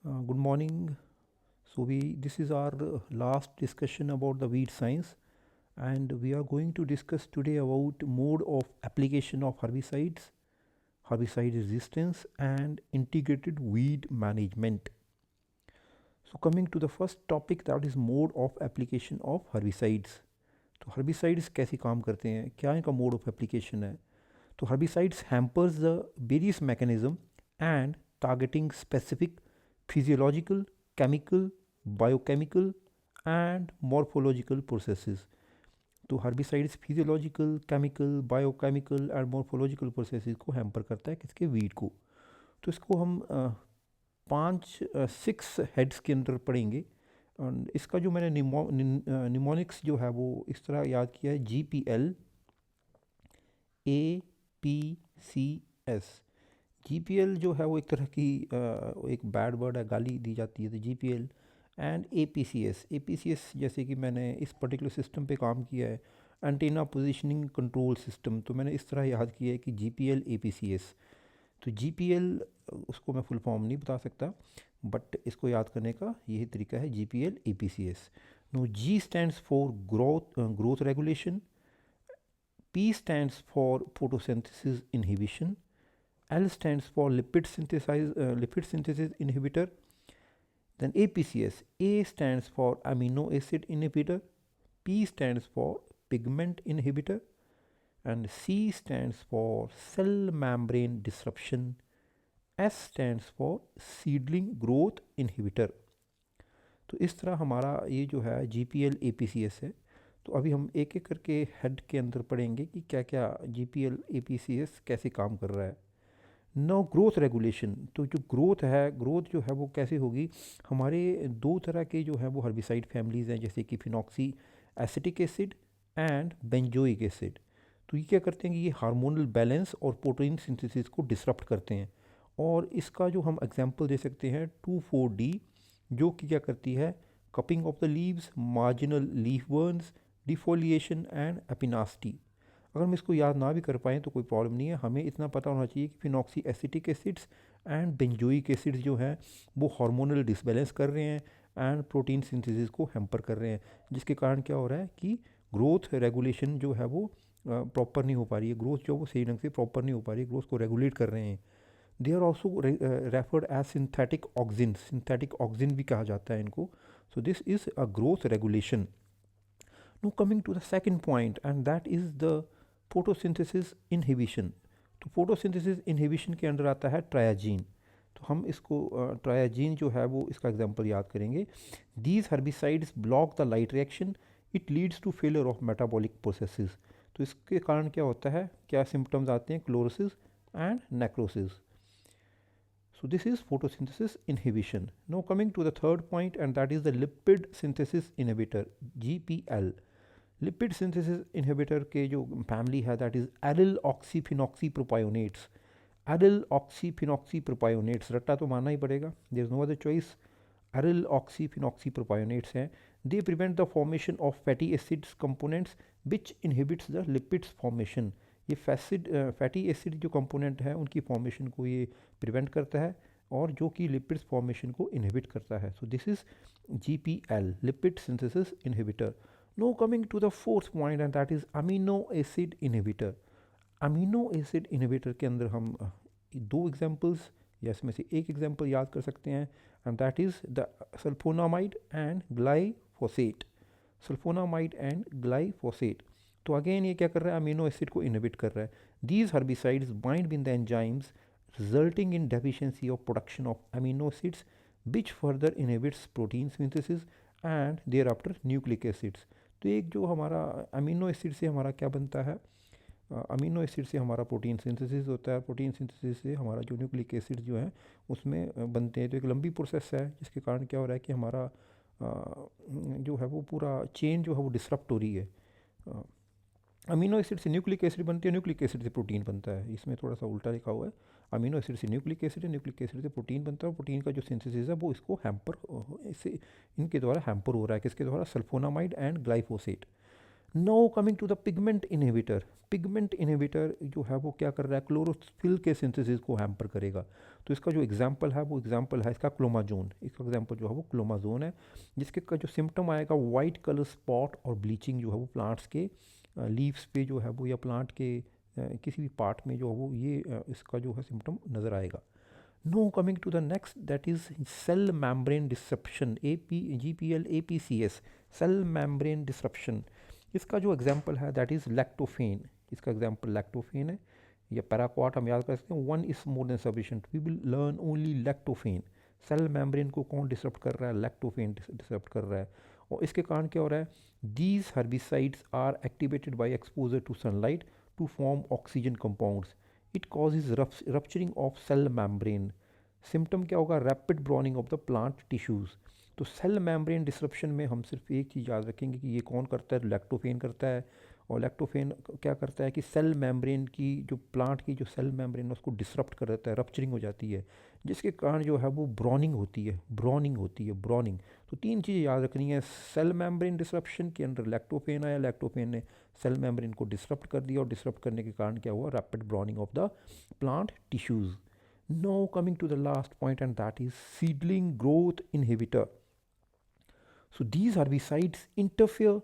Good morning. So we this is our last discussion about the weed science, and we are going to discuss today about mode of application of herbicides, herbicide resistance, and integrated weed management. So coming to the first topic, that is mode of application of herbicides. तो herbicides कैसे काम करते हैं, क्या इनका mode of application है? तो herbicides hampers the various mechanism and targeting specific physiological, chemical, biochemical and morphological processes. तो herbicides physiological, chemical, biochemical and morphological processes को हैम्पर करता है किसके वीड को. तो इसको हम 6 हेड्स के अंदर पढ़ेंगे. और इसका जो मैंने निमोनिक्स जो है वो इस तरह याद किया है: GPL APCS. GPL जो है वो एक तरह की एक बैड वर्ड है, गाली दी जाती है. तो GPL एंड APCS जैसे कि मैंने इस पर्टिकुलर सिस्टम पे काम किया है, एंटीना पोजीशनिंग कंट्रोल सिस्टम, तो मैंने इस तरह याद किया है कि GPL APCS. तो GPL उसको मैं फुल फॉर्म नहीं बता सकता, बट इसको याद करने का यही तरीका है, GPL APCS. No, G stands for growth regulation, P stands for photosynthesis inhibition, L stands for lipid synthesis inhibitor. Then APCS, A stands for amino acid inhibitor, P stands for pigment inhibitor, and C stands for cell membrane disruption, S stands for seedling growth inhibitor. तो इस तरह हमारा ये जो है GPL APCS है. तो अभी हम एक एक करके हेड के अंदर पढ़ेंगे कि क्या क्या GPL APCS कैसे काम कर रहा है. No, growth regulation. तो जो ग्रोथ जो है वो कैसे होगी. हमारे दो तरह के जो है वो हर्बिसाइड फैमिलीज़ हैं, जैसे कि phenoxy acetic acid and benzoic acid. तो ये क्या करते हैं कि ये हार्मोनल बैलेंस और प्रोटीन सिंथेसिस को डिसरप्ट करते हैं. और इसका जो हम एग्जांपल दे सकते हैं 2,4-D, जो कि क्या करती है, cupping of the leaves, marginal leaf burns, defoliation and epinasty. अगर हम इसको याद ना भी कर पाएँ तो कोई प्रॉब्लम नहीं है, हमें इतना पता होना चाहिए कि phenoxy acetic acids and benzoic acids जो हैं वो हार्मोनल डिसबैलेंस कर रहे हैं एंड प्रोटीन सिंथेसिस को हैम्पर कर रहे हैं, जिसके कारण क्या हो रहा है कि ग्रोथ रेगुलेशन जो है वो प्रॉपर नहीं हो पा रही है. ग्रोथ जो वो सही ढंग से प्रॉपर नहीं हो पा रही है, ग्रोथ को रेगुलेट कर रहे हैं. They are also referred as synthetic auxin भी कहा जाता है इनको. So this is a growth regulation. No, coming to the second point, and that is the photosynthesis inhibition. तो फोटोसिंथेसिस इनहिबिशन के अंदर आता है ट्रायाजीन. तो हम इसको ट्रायाजीन जो है वो इसका एग्जांपल याद करेंगे. These herbicides block the light reaction, it leads to failure of metabolic processes. तो इसके कारण क्या होता है, क्या सिम्टम्स आते हैं, chlorosis and necrosis. So this is photosynthesis inhibition. Now coming to the third point, and that is the lipid synthesis inhibitor, GPL. Lipid synthesis inhibitor के जो फैमिली है, that is aryl oxyphenoxypropionates. Aryl oxyphenoxypropionates, रट्टा तो मानना ही पड़ेगा, there is no other choice. Aryl oxyphenoxypropionates हैं. They prevent the formation of fatty acids components which inhibits the lipids formation. ये फैटी एसिड जो कंपोनेंट है उनकी फॉर्मेशन को ये प्रिवेंट करता है और जो कि लिपिड्स फॉर्मेशन को इनहिबिट करता है. सो this is GPL, lipid synthesis inhibitor. Now coming to the fourth point, and that is amino acid inhibitor. Amino acid inhibitor के अंदर हम दो एग्जांपल्स या इसमें से एक एग्जांपल याद कर सकते हैं, and that is the sulfonamide and glyphosate. Sulfonamide and glyphosate. तो अगेन ये क्या कर रहा है, अमीनो एसिड को इनहिबिट कर रहा है. These herbicides bind with the enzymes resulting in deficiency of production of amino acids which further inhibits protein synthesis and thereafter nucleic acids. तो एक जो हमारा अमीनो एसिड से हमारा क्या बनता है, अमीनो एसिड से हमारा प्रोटीन सिंथेसिस होता है. प्रोटीन सिंथेसिस से हमारा जो न्यूक्लिक एसिड जो है उसमें बनते हैं. तो एक लंबी प्रोसेस है जिसके कारण क्या हो रहा है कि हमारा जो है वो पूरा चेन जो है वो डिसरप्ट हो रही है. अमीनो एसिड से न्यूक्लिक एसिड बनती है, न्यूक्लिक एसिड से प्रोटीन बनता है. इसमें थोड़ा सा उल्टा लिखा हुआ है. अमीनो एसिड से न्यूक्लिक एसिड है, न्यूक्लिक एसिड से प्रोटीन बनता है, और प्रोटीन का जो सिंथेसिस है वो इसको हैम्पर, इससे इनके द्वारा हैम्पर हो रहा है. किसके द्वारा, sulfonamide and glyphosate. Now coming to the pigment inhibitor. Pigment inhibitor जो है वो क्या कर रहा है, क्लोरोफिल के सिंथेसिस को हैम्पर करेगा। तो इसका जो एग्जांपल है वो एग्जांपल है इसका क्लोमाजोन। इसका एग्जांपल जो है वो क्लोमाजोन है, जिसके का जो सिम्टम आएगा वाइट कलर स्पॉट और ब्लीचिंग जो है वो प्लांट्स के लीव्स पे जो है वो, या प्लांट के किसी भी पार्ट में जो है वो ये इसका जो है सिम्टम नज़र आएगा। No coming to the next, that is cell membrane disruption, GPL APCS, cell membrane disruption. इसका जो एग्जांपल है दैट इज़ लैक्टोफेन। इसका एग्जांपल लैक्टोफेन है, या पैराक्वाट हम याद कर सकते हैं, one is more than sufficient, we will learn only lactofen. Cell membrane को कौन डिसरप्ट कर रहा है, लैक्टोफेन डिसरप्ट कर रहा है। और इसके कारण क्या हो रहा है, these herbicides are activated by exposure to sunlight to form oxygen compounds, it causes rupturing of cell membrane. Symptom क्या होगा, rapid browning of the plant tissues. तो सेल मेम्ब्रेन डिसरप्शन में हम सिर्फ एक चीज़ याद रखेंगे कि ये कौन करता है, लैक्टोफेन करता है। और लैक्टोफेन क्या करता है कि सेल मेम्ब्रेन की जो प्लांट की जो सेल मेम्ब्रेन है उसको डिसरप्ट कर देता है, रप्चरिंग हो जाती है, जिसके कारण जो है वो ब्राउनिंग होती है, ब्राउनिंग। तो तीन चीज़ें याद रखनी है, सेल मेम्ब्रेन डिसरप्शन के अंदर लैक्टोफेन आया, लैक्टोफेन ने सेल मेम्ब्रेन को डिसरप्ट कर दिया, और डिसरप्ट करने के कारण क्या हुआ, rapid browning of the plant tissues. Now coming to the last point, and that is seedling growth inhibitor. So these herbicides interfere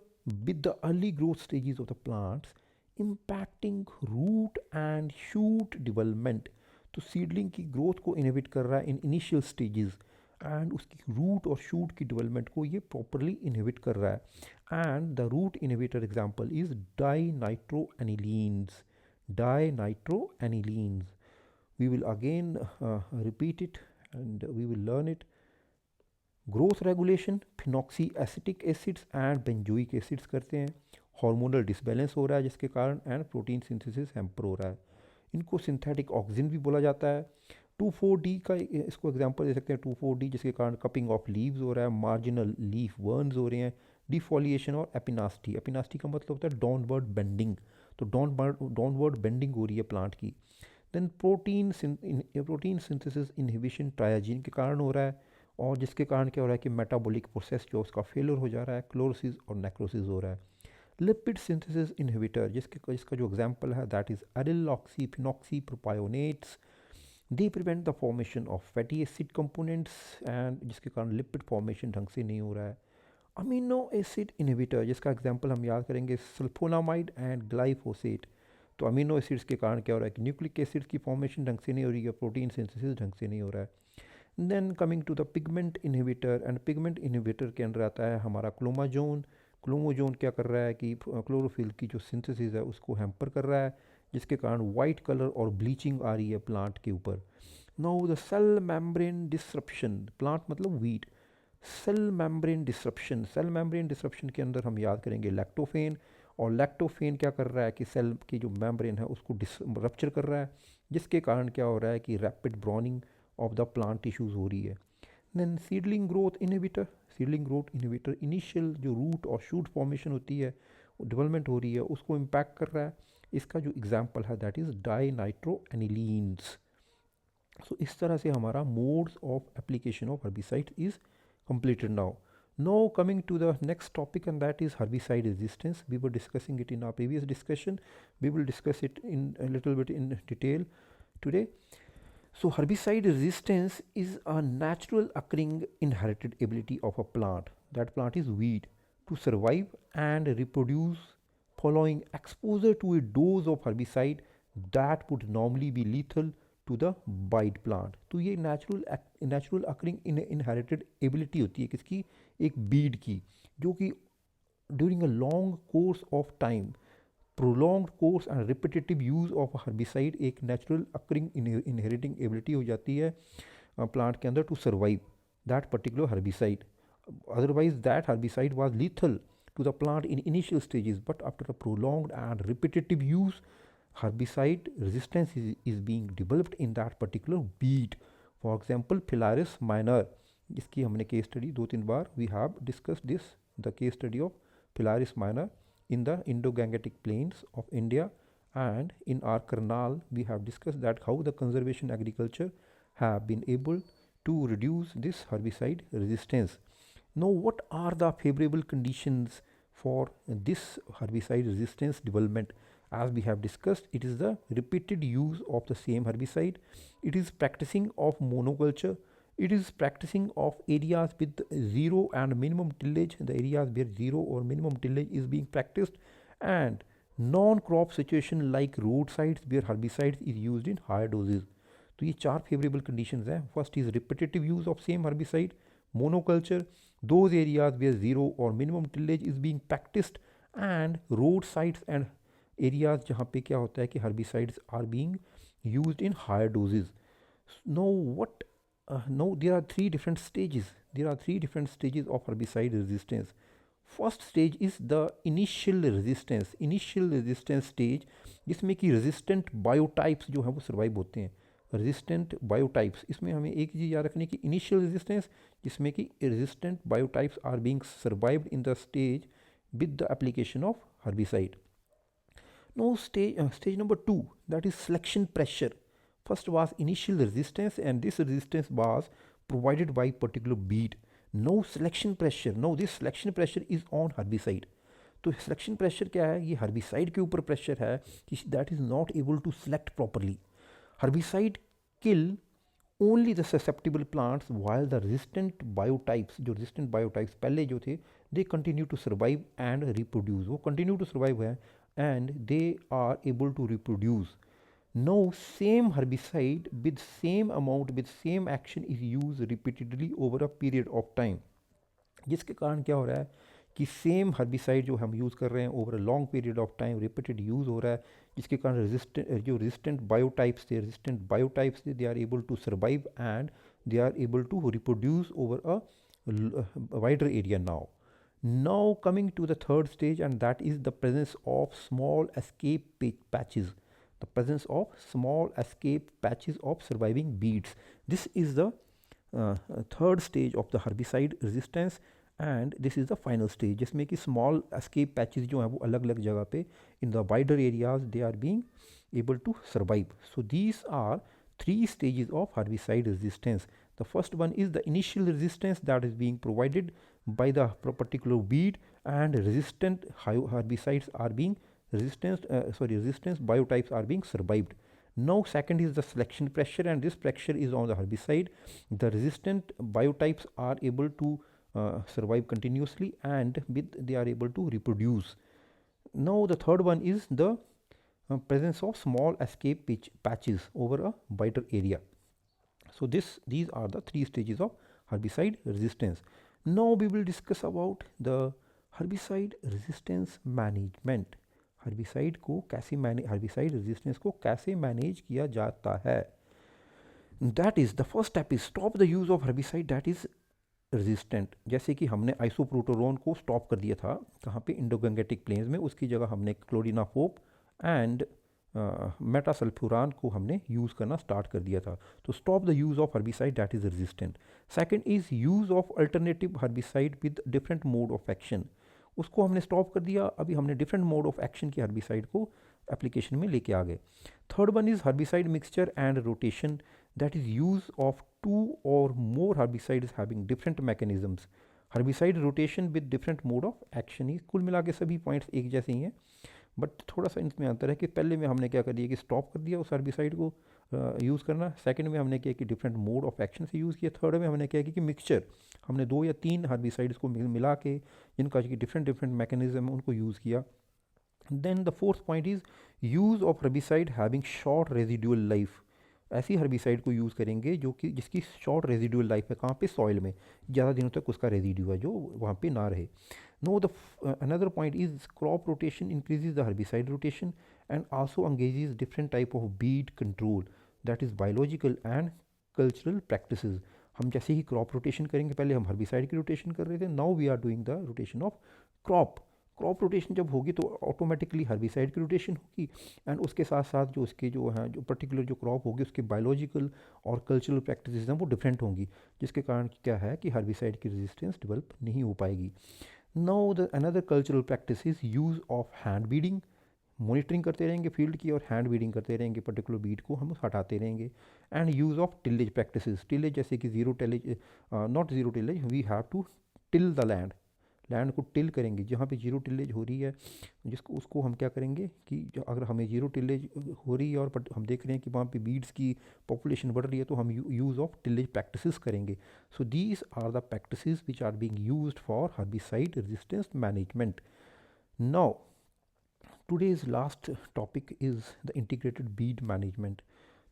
with the early growth stages of the plants, impacting root and shoot development. तो seedling की growth को inhibit कर रहा है in initial stages, and उसकी root और shoot की development को ये प्रॉपरली इनहिबिट कर रहा है। And the root inhibitor example is dinitroanilines. Dinitroanilines, we will again repeat it and we will learn it. Growth regulation phenoxy acetic acids and benzoic acids करते हैं। Hormonal disbalance हो रहा है जिसके कारण, एंड प्रोटीन सिंथेसिस हैम्पर हो रहा है। इनको सिंथेटिक ऑक्सीजन भी बोला जाता है। 2,4-D का इसको एग्जांपल दे सकते हैं, 2,4-D जिसके कारण कपिंग ऑफ लीव्स हो रहा है, मार्जिनल लीफ वर्न्स हो रहे हैं, डिफोलिएशन और एपिनास्टी। एपिनास्टी का मतलब होता है डाउनवर्ड बेंडिंग, तो डाउनवर्ड बेंडिंग हो रही है प्लांट की। देन प्रोटीन सिंथेसिस इनहिबिशन ट्रायाजीन के कारण हो रहा है, और जिसके कारण क्या हो रहा है कि मेटाबॉलिक प्रोसेस जो उसका फेलियर हो जा रहा है, क्लोरोसिस और नेक्रोसिस हो रहा है। लिपिड सिंथेसिस इनहिबिटर जिसका जो एग्जांपल है that is aryloxy phenoxy propionates, they prevent the formation of fatty acid components, and जिसके कारण लिपिड फॉर्मेशन ढंग से नहीं हो रहा है। अमीनो एसिड इनहिबिटर जिसका एग्जांपल हम याद करेंगे सल्फोनामाइड एंड ग्लाइफोसेट। तो अमीनो एसिड्स के कारण क्या हो रहा है कि न्यूक्लिक एसिड्स की फॉर्मेशन ढंग से नहीं हो रही है, प्रोटीन सिंथेसिस ढंग से नहीं हो रहा है। Then coming to the pigment inhibitor, and pigment inhibitor के अंदर आता है हमारा क्लोमाजोन। क्लोमाजोन क्या कर रहा है कि क्लोरोफिल की जो सिंथेसिस है उसको हैम्पर कर रहा है, जिसके कारण वाइट कलर और ब्लीचिंग आ रही है प्लांट के ऊपर। Now the cell membrane disruption, plant मतलब वीट। सेल मेम्ब्रेन डिसरप्शन के अंदर हम याद करेंगे लैक्टोफेन, और लैक्टोफेन क्या कर रहा है कि सेल की जो मेम्ब्रेन है उसको रप्चर कर रहा है, जिसके कारण क्या हो रहा है कि rapid browning of the plant tissues हो रही है। Then seedling growth inhibitor initial जो रूट और शूट फॉर्मेशन होती है, डेवलपमेंट हो रही है, उसको इम्पैक्ट कर रहा है। इसका जो एग्जाम्पल है दैट इज़ डाइनाइट्रोएनिलीन्स। सो इस तरह से हमारा modes of application of herbicide is completed now. Now coming to the next topic, and that is herbicide resistance. We were discussing it in our previous discussion. We will discuss it in a little bit in detail today. So herbicide resistance is a natural occurring inherited ability of a plant. That plant is weed to survive and reproduce following exposure to a dose of herbicide that would normally be lethal to the bite plant. तो ये natural occurring inherited ability होती है किसकी, एक बीड की, जो कि during a long course of time, prolonged course and repetitive use of herbicide एक नेचुरल अकरिंग इनहेरिटिंग एबिलिटी हो जाती है प्लांट के अंदर to survive that particular herbicide. Otherwise that herbicide was lethal to the plant in initial stages, but after a prolonged and repetitive use, herbicide resistance is being developed in that particular weed. For example, Phalaris minor, इसकी हमने case study 2-3 bar we have discussed this, the case study of Phalaris minor in the Indo-Gangetic plains of India, and in our Karnal we have discussed that how the conservation agriculture have been able to reduce this herbicide resistance. Now what are the favorable conditions for this herbicide resistance development. As we have discussed, it is the repeated use of the same herbicide, it is practicing of monoculture, it is practicing of areas with zero and minimum tillage, the areas where zero or minimum tillage is being practiced, and non-crop situation like roadsides where herbicides is used in higher doses. तो ये चार favourable conditions हैं. First is repetitive use of same herbicide, monoculture, those areas where zero or minimum tillage is being practiced, and roadsides and areas जहाँ पे क्या होता है कि herbicides are being used in higher doses. Now what? Now there are three different stages. There are three different stages of herbicide resistance. First stage is the initial resistance. Initial resistance stage जिसमें कि resistant biotypes जो हैं वो survive होते हैं. Resistant बायोटाइप्स, इसमें हमें एक चीज़ याद रखनी कि इनिशियल रेजिस्टेंस जिसमें कि resistant biotypes are being survived in the stage with the application of herbicide. Now stage number 2, that is selection pressure. First was initial resistance, and this resistance was provided by particular bead. Now selection pressure, now this selection pressure is on herbicide. तो selection pressure क्या है? ये herbicide के ऊपर pressure है कि that is not able to select properly. Herbicide kill only the susceptible plants while the resistant biotypes, जो resistant biotypes पहले जो थे, they continue to survive and reproduce. वो continue to survive है and they are able to reproduce. Now same herbicide with same amount with same action is used repeatedly over a period of time. जिसके कारण क्या हो रहा है कि same herbicide जो हम यूज़ कर रहे हैं over a long period of time repeated use हो रहा है, जिसके कारण रेजिस्टेंट बायोटाइप्स थे they are able to survive and they are able to reproduce over a wider area. Now coming to the third stage, and that is the presence of small escape patches. The presence of small escape patches of surviving beads. This is the third stage of the herbicide resistance, and this is the final stage जिसमें कि small escape patches जो हैं वो अलग अलग जगह पे in the wider areas they are being able to survive. So these are three stages of herbicide resistance. The first one is the initial resistance that is being provided by the particular weed, and resistant herbicides are being resistance biotypes are being survived. Now second is the selection pressure, and this pressure is on the herbicide. The resistant biotypes are able to survive continuously and they are able to reproduce. Now the third one is the presence of small escape patches over a wider area. So these are the three stages of herbicide resistance. Now we will discuss about the herbicide resistance management. herbicide resistance को कैसे manage किया जाता है? That is, the first step is stop the use of herbicide that is resistant. जैसे कि हमने आइसोप्रोटोरोन को stop कर दिया था कहाँ पे? इंडोगंगेटिक प्लेन्स में. उसकी जगह हमने क्लोरिनाफोप एंड मेटासल्फ्यूरान को हमने यूज़ करना स्टार्ट कर दिया था. तो stop the use of herbicide that is resistant. Second is use of alternative herbicide with different mode of action. उसको हमने स्टॉप कर दिया. अभी हमने डिफरेंट मोड ऑफ एक्शन की हर्बिसाइड को एप्लीकेशन में लेके आ गए. Third one is herbicide mixture and rotation, that is use of two or more herbicides having different mechanisms. herbicide rotation with different mode of action. ही कुल मिला के सभी points एक जैसे ही हैं, बट थोड़ा सा इनमें अंतर है कि पहले में हमने क्या कर दिया कि स्टॉप कर दिया उस हर्बिसाइड को यूज़ करना. सेकंड में हमने किया कि डिफरेंट मोड ऑफ एक्शन से यूज़ किया. थर्ड में हमने क्या किया कि मिक्सचर, हमने 2 या 3 हर्बिसाइड्स को मिला के जिनका डिफरेंट मैकेनिज्म है उनको यूज़ किया. Then the fourth point is use of herbicide having short residual life. ऐसी हर्बिसाइड को यूज़ करेंगे जो कि जिसकी शॉर्ट रेजिडुअल लाइफ है. कहाँ पे? सॉइल में ज़्यादा दिनों तक उसका रेजिड्यू है जो वहाँ पे ना रहे. Know the another point is crop rotation increases the herbicide rotation and also engages different type of Beed control, that is biological and cultural practices. हम जैसे ही क्रॉप रोटेशन करेंगे, पहले हम हर्बिसाइड की रोटेशन कर रहे थे, now we are doing the rotation of crop. Crop rotation जब होगी तो ऑटोमेटिकली हर्बिसाइड की रोटेशन होगी, एंड उसके साथ साथ जो उसके जो हैं जो पर्टिकुलर जो क्रॉप होगी उसके बायोलॉजिकल और कल्चरल प्रैक्टिसेस हैं वो डिफरेंट होंगी, जिसके कारण क्या है कि हर्बिसाइड की रेजिस्टेंस डेवलप नहीं हो पाएगी. Now the another cultural practice is use of hand weeding. Monitoring करते रहेंगे फील्ड की और हैंड बीडिंग करते रहेंगे, पर्टिकुलर बीड को हम हटाते रहेंगे. And use of tillage practices. Tillage जैसे कि zero tillage, not zero tillage, we have to till the land. Land को टिल करेंगे, जहाँ पे जीरो टिलेज हो रही है जिसको उसको हम क्या करेंगे कि जो अगर हमें जीरो टिलेज हो रही है और बट हम देख रहे हैं कि वहाँ पे बीड्स की पॉपुलेशन बढ़ रही है, तो हम यूज़ ऑफ टिलेज प्रैक्टिसेस करेंगे. So these are the practices which are being used for herbicide resistance management. Now today's last topic is the integrated weed management.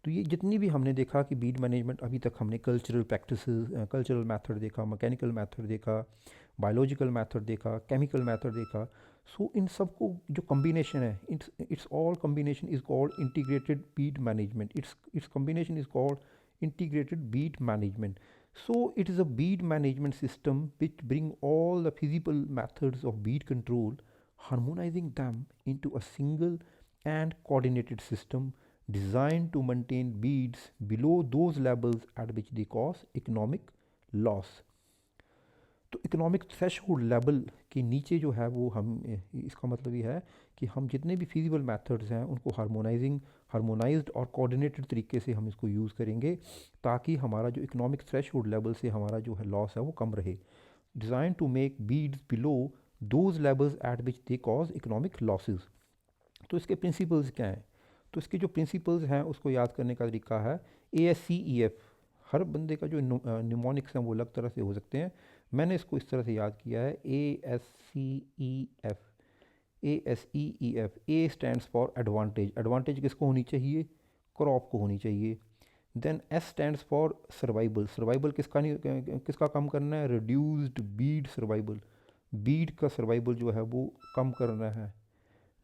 तो ये जितनी भी हमने देखा कि बीड मैनेजमेंट अभी तक हमने कल्चरल प्रैक्टिसेस, कल्चरल मेथड देखा, मैकेनिकल मेथड देखा, बायोलॉजिकल मेथड देखा, केमिकल मेथड देखा. सो इन सब को जो कम्बिनेशन है, it's all combination is called integrated weed management. It's combination is called integrated bead management. So it is a bead management system which bring all the feasible methods of bead control, harmonizing them into a single and coordinated system designed to maintain beads below those levels at which they cause economic loss. तो economic threshold level के नीचे जो है वो हम, इसका मतलब ये है कि हम जितने भी फिजिबल मेथड्स हैं उनको हार्मोनाइज्ड और कोऑर्डिनेटेड तरीके से हम इसको यूज़ करेंगे ताकि हमारा जो इकोनॉमिक थ्रेशहोल्ड लेवल से हमारा जो है लॉस है वो कम रहे. Design to make weeds below those levels at which they cause economic losses. तो इसके प्रिंसिपल्स क्या हैं? तो इसके जो प्रिंसिपल्स हैं उसको याद करने का तरीका है ASCEF. हर बंदे का जो निमोनिक्स हैं वो अलग तरह से हो सकते हैं. मैंने इसको इस तरह से याद किया है ASCEF. ASEEF. A stands for advantage. Advantage किसको होनी चाहिए? क्रॉप को होनी चाहिए. Then S stands for survival. Survival किसका कम करना है? Reduced Beed survival. बीड का सर्वाइवल जो है वो कम करना है.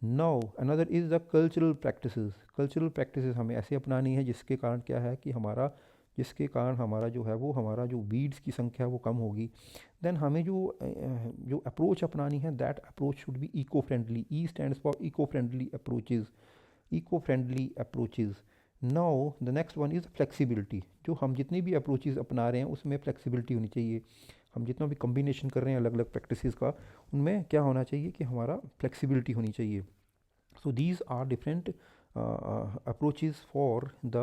Now another is the cultural practices. Cultural practices हमें ऐसे अपनानी है जिसके कारण क्या है कि हमारा जो है वो हमारा जो बीड्स की संख्या वो कम होगी. देन हमें जो अप्रोच अपनानी है, that approach should be eco friendly. E stands for eco friendly approaches. Eco friendly approaches. Now the next one is flexibility. जो हम जितनी भी अप्रोचेज़ अपना रहे हैं उसमें फ्लेक्सिबिलिटी होनी चाहिए. हम जितना भी कम्बिनेशन कर रहे हैं अलग अलग प्रैक्टिसेस का, उनमें क्या होना चाहिए कि हमारा फ्लेक्सिबिलिटी होनी चाहिए. So these are different approaches for the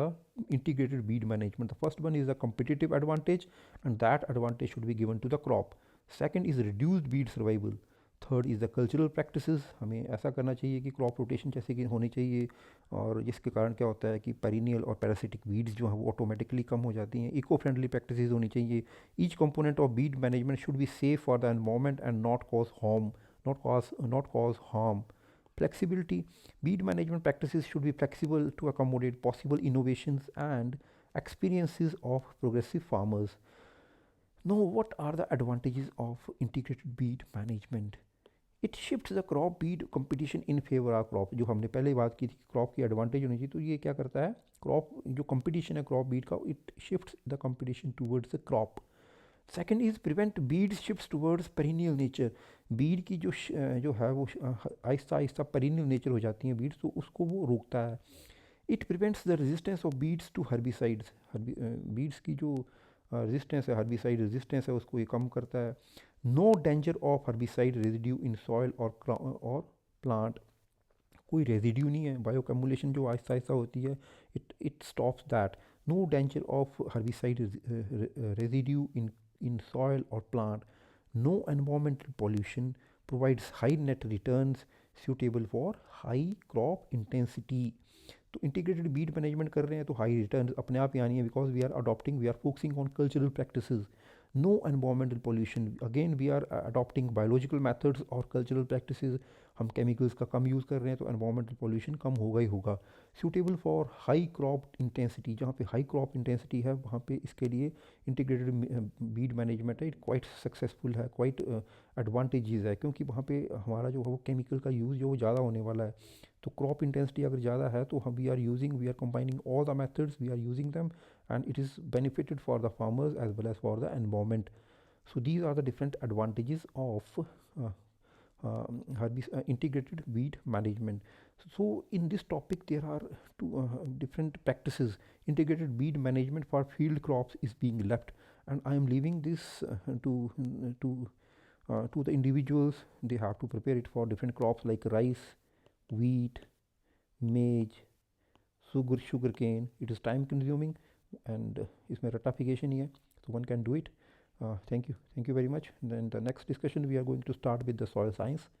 integrated bead management. The first one is the competitive advantage, and that advantage should be given to the crop. Second is reduced bead survival. Third is the cultural practices. हमें ऐसा करना चाहिए कि crop rotation जैसे कि होनी चाहिए, और जिसके कारण क्या होता है कि पेरिनियल और पैरासिटिक बीड्स जो हैं वो ऑटोमेटिकली कम हो जाती हैं. इको फ्रेंडली प्रैक्टिसेस होनी चाहिए. Each component of Beed management should be safe for the environment and not cause harm. Flexibility. Bead management practices should be flexible to accommodate possible innovations and experiences of progressive farmers. Now, what are the advantages of integrated bead management? It shifts the crop bead competition in favor of crop. जो हमने पहले बात की थी कि crop की advantage होनी चाहिए, तो ये क्या करता है, क्रॉप जो कंपटीशन है क्रॉप बीड का, it shifts the competition towards the crop. Second is prevent weed shifts towards perennial nature. Weed की जो है वो आहिस्ता आहिस्ता पेरिनियल नेचर हो जाती हैं बीड्स, तो उसको वो रोकता है. It prevents the resistance of weeds to herbicides. Weeds की जो रेजिस्टेंस है, हर्बिसाइड रेजिस्टेंस है, उसको ये कम करता है. No danger of herbicide residue in soil और प्लांट. कोई रेजिड्यू नहीं है. बायोकम्युलेशन जो आहिस्ता आहिस्ता होती है, it stops that. No danger of herbicide residue in soil or plant. No environmental pollution. Provides high net returns suitable for high crop intensity. तो इंटीग्रेटेड बीड मैनेजमेंट कर रहे हैं तो हाई रिटर्न अपने आप ही आनी है, because we are focusing on cultural practices. No environmental pollution. Again we are adopting biological methods और कल्चरल प्रैक्टिसेस. हम केमिकल्स का कम यूज़ कर रहे हैं तो एनवायरमेंटल पोल्यूशन कम होगा ही होगा. Suitable for high crop intensity. जहाँ पे हाई क्रॉप इंटेंसिटी है वहाँ पे इसके लिए इंटीग्रेटेड बीड मैनेजमेंट है, इट क्वाइट सक्सेसफुल है, क्वाइट एडवांटेजेस है, क्योंकि वहाँ पे हमारा जो है वो केमिकल का यूज़ जो वो ज़्यादा होने वाला है. तो क्रॉप इंटेंसिटी अगर ज़्यादा है तो हम we are combining all the methods, we are using them, and it is benefited for the farmers as well as for the environment. So these are the different advantages of integrated weed management. So in this topic there are two different practices. Integrated weed management for field crops is being left, and I am leaving this to the individuals. They have to prepare it for different crops like rice, wheat, maize, sugarcane. It is time consuming, and इसमें ratification ही है, so one can do it. Thank you very much. Then the next discussion we are going to start with the soil science.